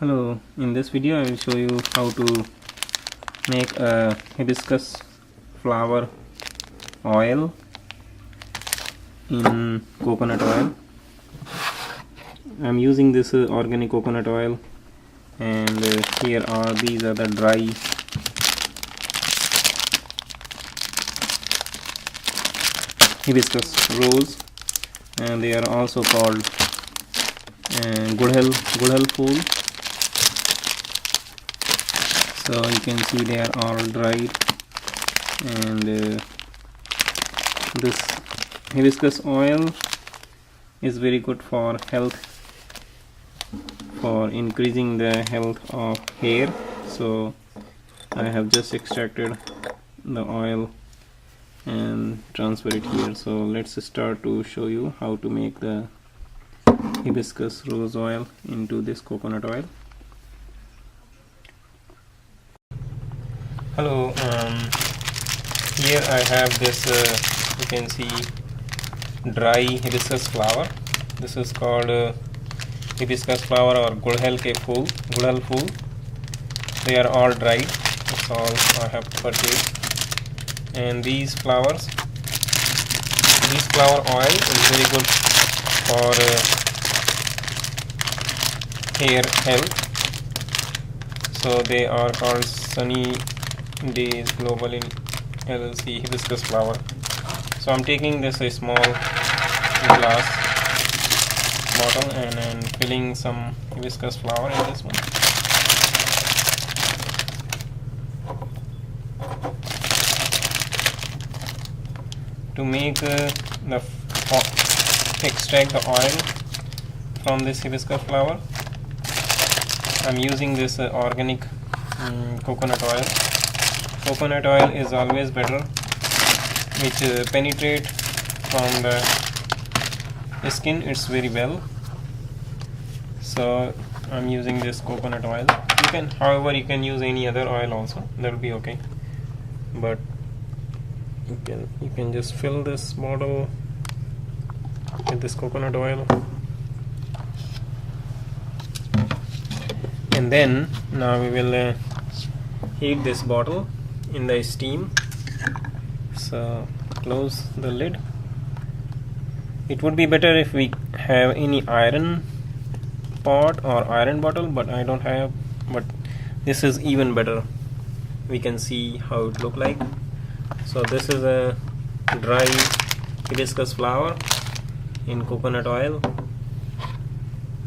Hello, in this video I will show you how to make a hibiscus flower oil in coconut oil. I am using this organic coconut oil, and these are the dry hibiscus rose, and they are also called gudhal fool. So you can see they are all dried, and this hibiscus oil is very good for health, for increasing the health of hair. So I have just extracted the oil and transfer it here. So let's start to show you how to make the hibiscus rose oil into this coconut oil. Hello, here I have this you can see dry hibiscus flower. This is called hibiscus flower or gudhal fool. They are all dried. That's all I have purchased. And these flower oil is very good for hair health. So they are called Sunny Days Global in LLC hibiscus flower. So I'm taking this a small glass bottle and filling some hibiscus flower in this one. To make extract the oil from this hibiscus flower, I'm using this organic coconut oil. Coconut oil is always better, which penetrate from the skin. It's very well. So I'm using this coconut oil. However, you can use any other oil also. That will be okay. But you can just fill this bottle with this coconut oil, and then now we will heat this bottle in the steam. So close the lid. It would be better if we have any iron pot or iron bottle, but I don't have. But this is even better. We can see how it look like. So this is a dry hibiscus flower in coconut oil.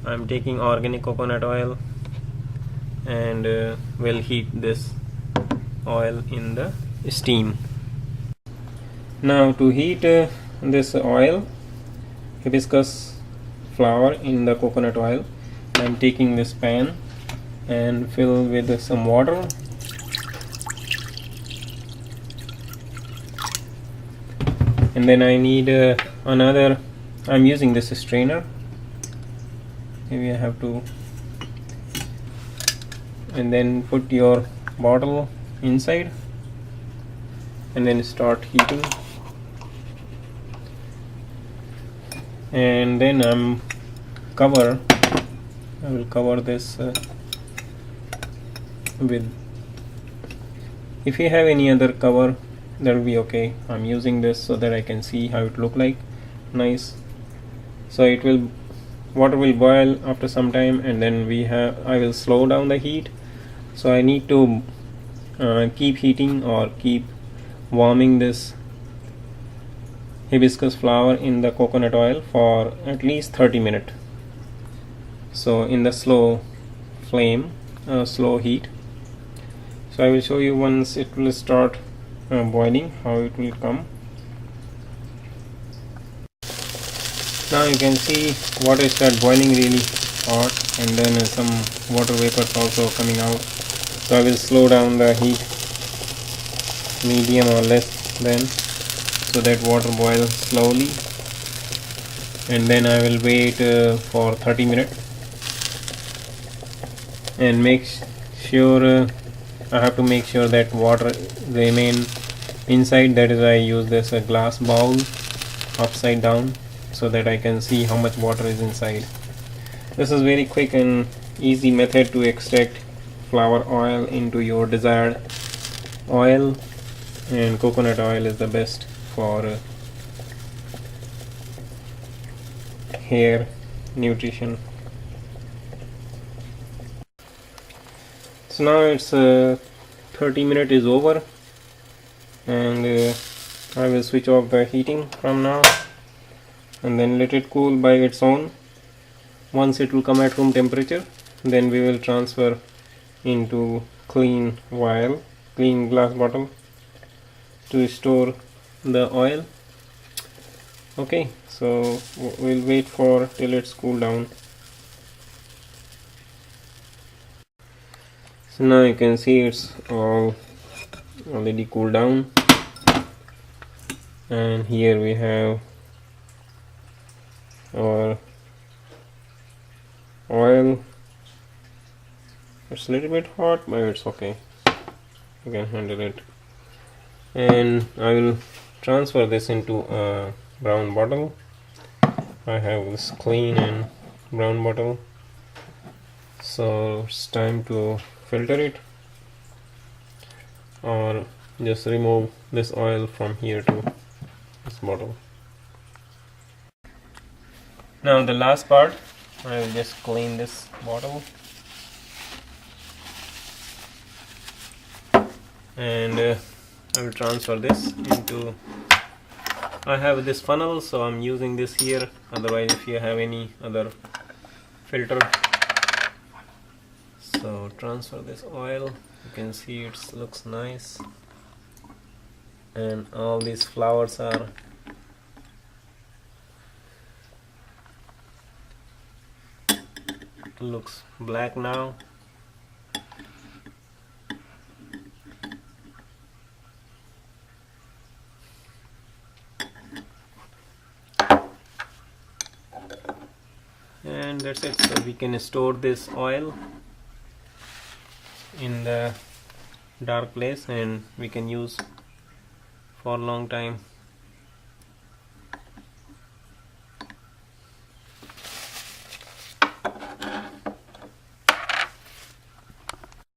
I'm taking organic coconut oil and will heat this oil in the steam. Now to heat this oil, hibiscus flower in the coconut oil, I'm taking this pan and fill with some water. And then I need another. I'm using this strainer. Maybe I have to. And then put your bottle inside and then start heating. And then I will cover this with. If you have any other cover, that will be okay. I'm using this so that I can see how it look like. Nice. So water will boil after some time, and then I will slow down the heat. So I need to keep heating or keep warming this hibiscus flower in the coconut oil for at least 30 minutes. So in the slow flame, slow heat. So I will show you once it will start boiling how it will come. Now you can see water start boiling really hot, and then some water vapors also coming out. So I will slow down the heat, medium or less then, so that water boils slowly, and then I will wait for 30 minutes and make sure I have to make sure that water remain inside. That is why I use this glass bowl upside down so that I can see how much water is inside. This is very quick and easy method to extract flower oil into your desired oil, and coconut oil is the best for hair nutrition. So now it's 30 minutes is over, and I will switch off the heating from now and then let it cool by its own. Once it will come at room temperature, then we will transfer into clean vial, clean glass bottle to store the oil. Okay, so we'll wait for till it's cool down. So now you can see it's all already cooled down, and here we have our oil. It's a little bit hot, but it's okay, you can handle it. And I will transfer this into a brown bottle. I have this clean and brown bottle, so it's time to filter it, or just remove this oil from here to this bottle. Now the last part, I will just clean this bottle, and I will transfer this into, I have this funnel, so I'm using this here. Otherwise, if you have any other filter, so transfer this oil. You can see it looks nice, and all these flowers are looks black now. And that's it. So we can store this oil in the dark place, and we can use for a long time.